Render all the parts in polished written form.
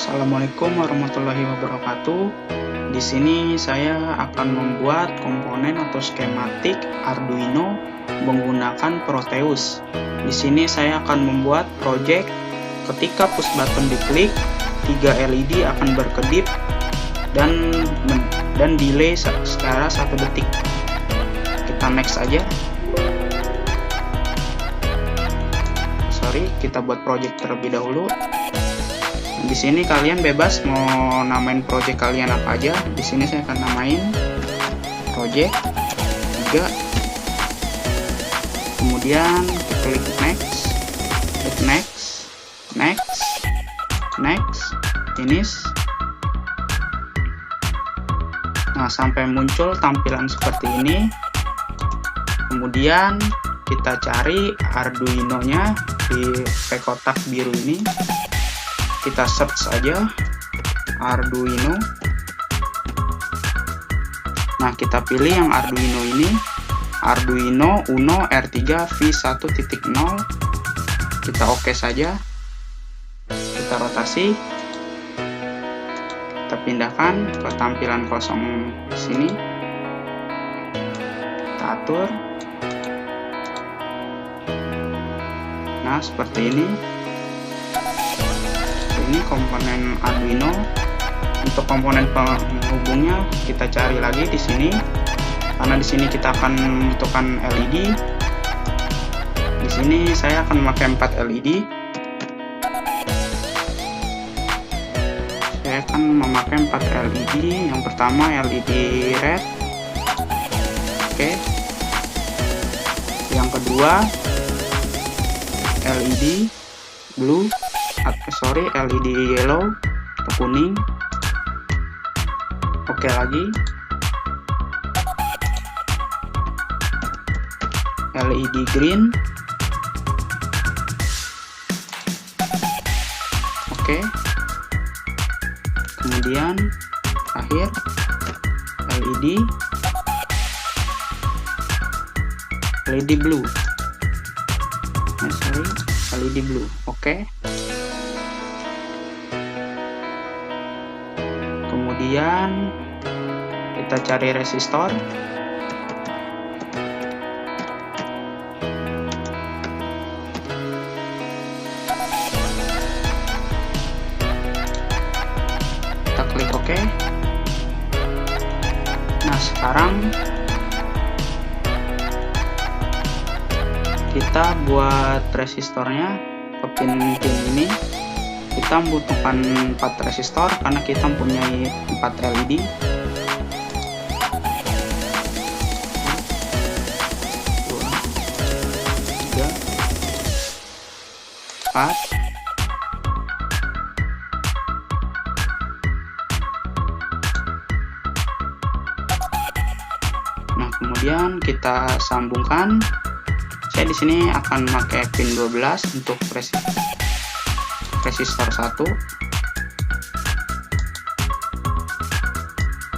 Assalamualaikum warahmatullahi wabarakatuh. Di sini saya akan membuat komponen atau skematik Arduino menggunakan Proteus. Di sini saya akan membuat project. Ketika push button diklik, 3 LED akan berkedip dan delay secara 1 detik. Kita next aja. Kita buat project terlebih dahulu. Di sini kalian bebas mau namain project kalian apa aja. Di sini saya akan namain project 3. Kemudian klik next, finish. Nah, sampai muncul tampilan seperti ini. Kemudian kita cari Arduino-nya di kotak biru ini. Kita search saja Arduino. Nah, kita pilih yang Arduino ini, Arduino Uno R3 V1.0. Kita oke saja. Kita rotasi. Kita pindahkan ke tampilan kosong sini. Kita atur. Nah, seperti ini. Ini komponen Arduino. Untuk komponen penghubungnya kita cari lagi di sini, karena di sini kita akan membutuhkan LED. Di sini saya akan memakai 4 LED. Saya akan memakai 4 LED. Yang pertama LED red. Oke. Yang kedua LED blue. LED yellow atau kuning. Oke lagi. LED green. Oke. Kemudian akhir LED blue. LED blue. Oke. Kemudian kita cari resistor. Kita klik OK. Nah, sekarang kita buat resistornya ke pin ini. Kita membutuhkan 4 resistor karena kita mempunyai 4 LED. Nah, kemudian kita sambungkan. Saya di sini akan pakai pin 12 untuk resistor 1,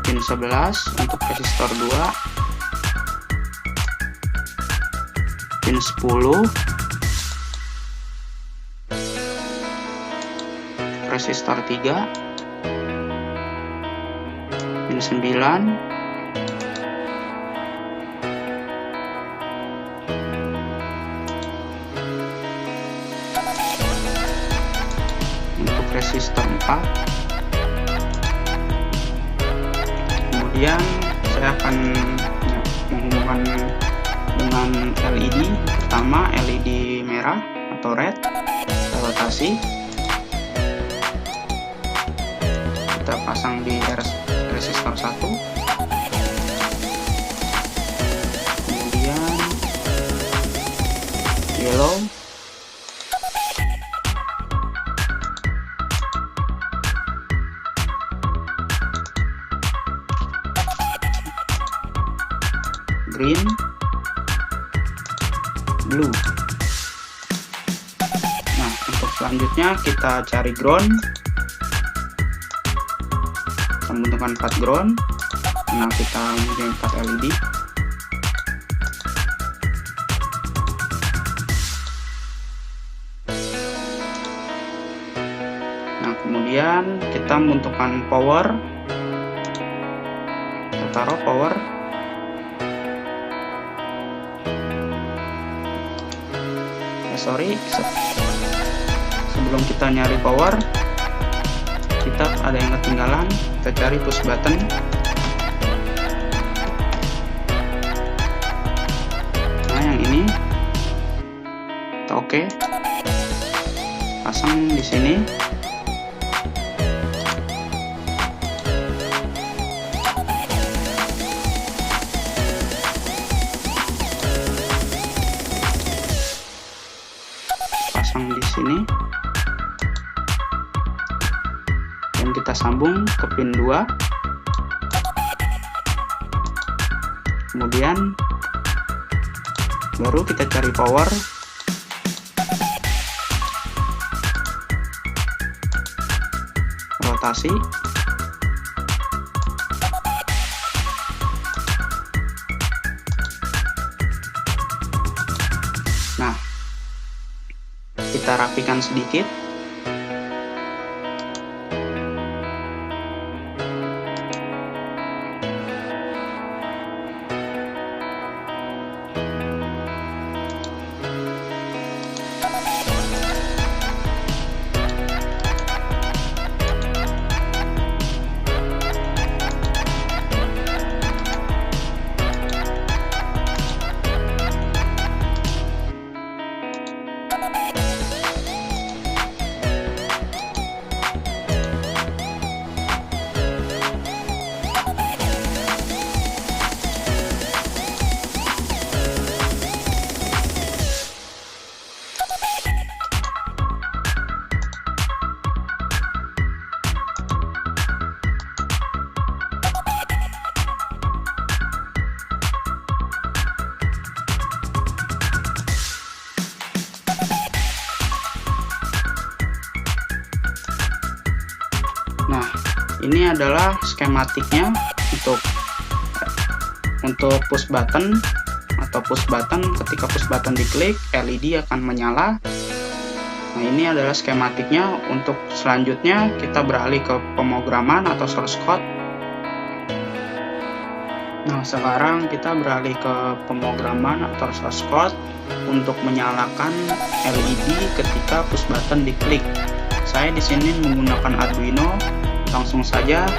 pin 11 untuk resistor 2, pin 10 resistor 3, pin 9 resistor 4. Kemudian saya akan menghubungkan dengan LED. Pertama LED merah atau red. Kita rotasi. Kita pasang di resistor 1. Kemudian yellow. Green, blue. Nah, untuk selanjutnya kita cari ground. Kita membutuhkan 4 ground. Nah, kita mempunyai 4 LED. Kemudian kita membutuhkan power. Kita taruh power. Sebelum kita nyari power, kita ada yang ketinggalan. Kita cari push button. Nah, yang ini kita oke. Pasang di sini. Pasang di sini. Dan kita sambung ke pin 2. Kemudian baru kita cari power. Rotasi. Nah, kita rapikan sedikit. Nah, ini adalah skematiknya untuk push button atau push button. Ketika push button diklik, LED akan menyala. Nah, ini adalah skematiknya. Untuk selanjutnya kita beralih ke pemrograman atau source code. Nah, sekarang kita beralih ke pemrograman atau source code untuk menyalakan LED ketika push button diklik. Saya di sini menggunakan Arduino. Langsung saja.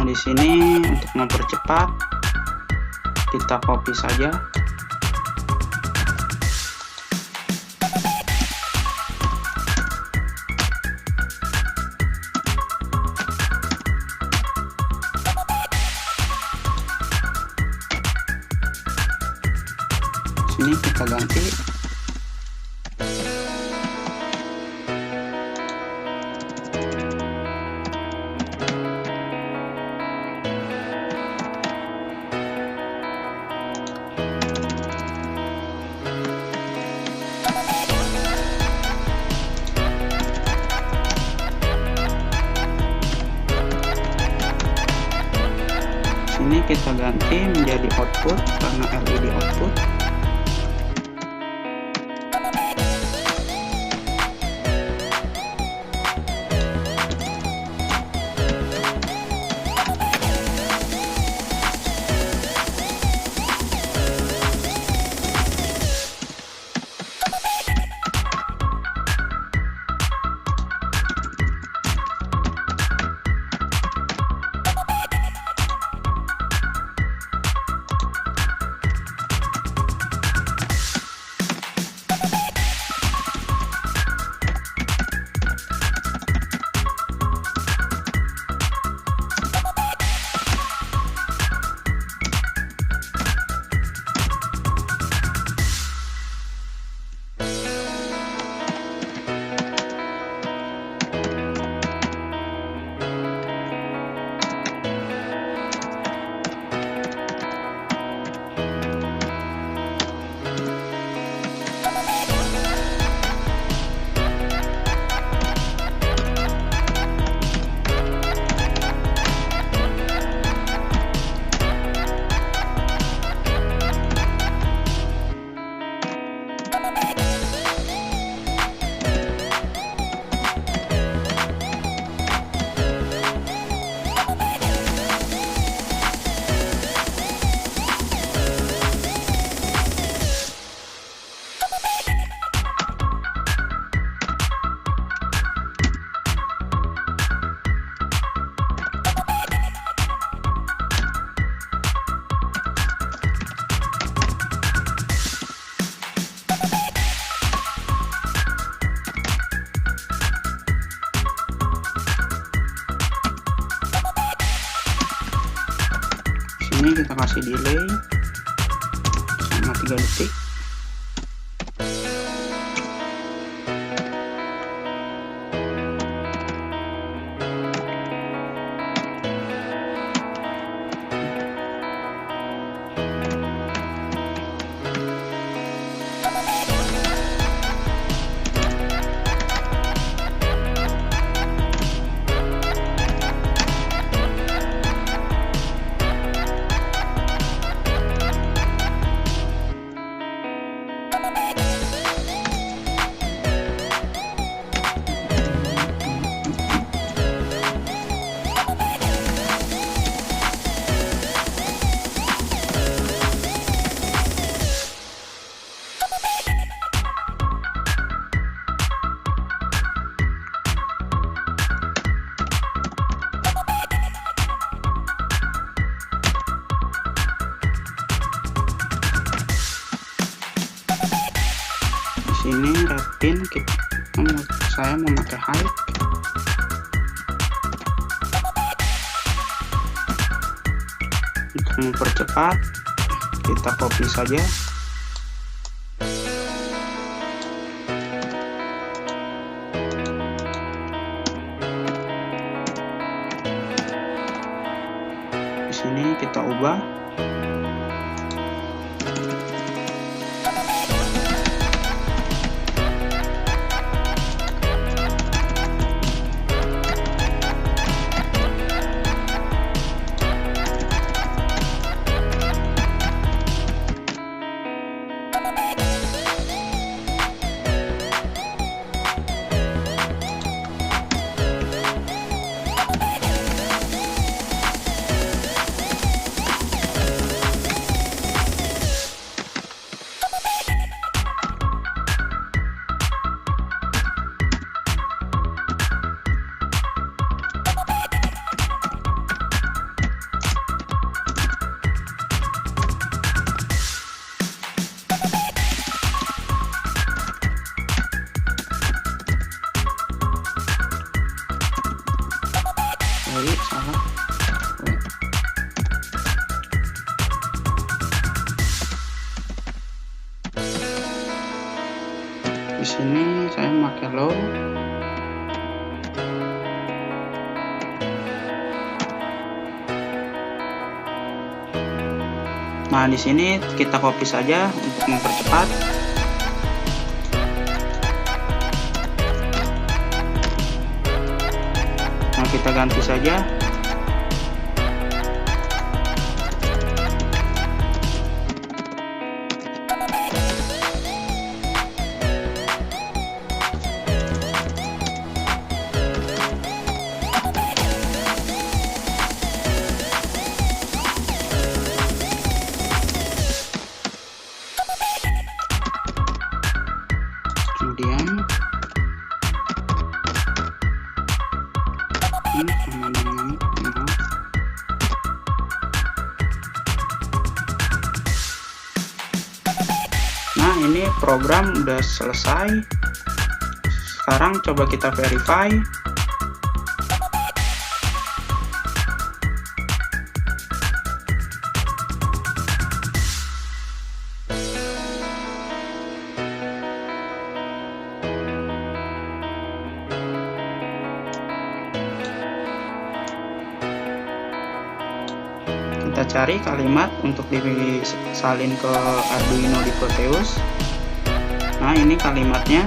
Di sini untuk mempercepat kita copy saja. Sini kita ganti. Sini kita ganti menjadi output karena LED output. Ini kita kasih delay sama 3 detik. Ini red pin saya memakai high. Untuk mempercepat kita copy saja. Di sini kita ubah. Salah. Di sini saya memakai low. Nah, di sini kita copy saja untuk mempercepat. Nah, kita ganti saja. Nah, ini program udah selesai. Sekarang coba kita verify. Kita cari kalimat untuk disalin ke Arduino di Proteus. Nah, ini kalimatnya.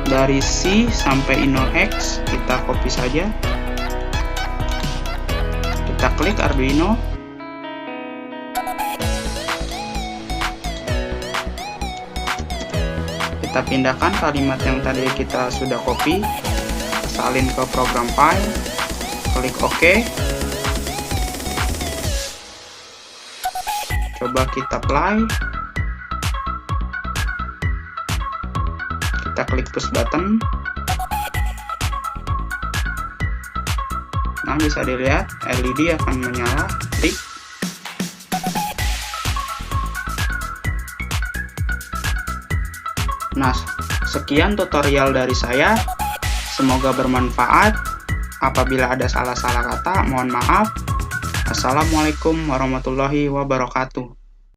Dari C sampai I0X kita copy saja. Kita klik Arduino. Kita pindahkan kalimat yang tadi kita sudah copy, salin ke program file, klik OK. Coba kita play. Kita klik push button. Nah, bisa dilihat LED akan menyala. Klik. Nah, sekian tutorial dari saya. Semoga bermanfaat. Apabila ada salah-salah kata, mohon maaf. Assalamualaikum warahmatullahi wabarakatuh.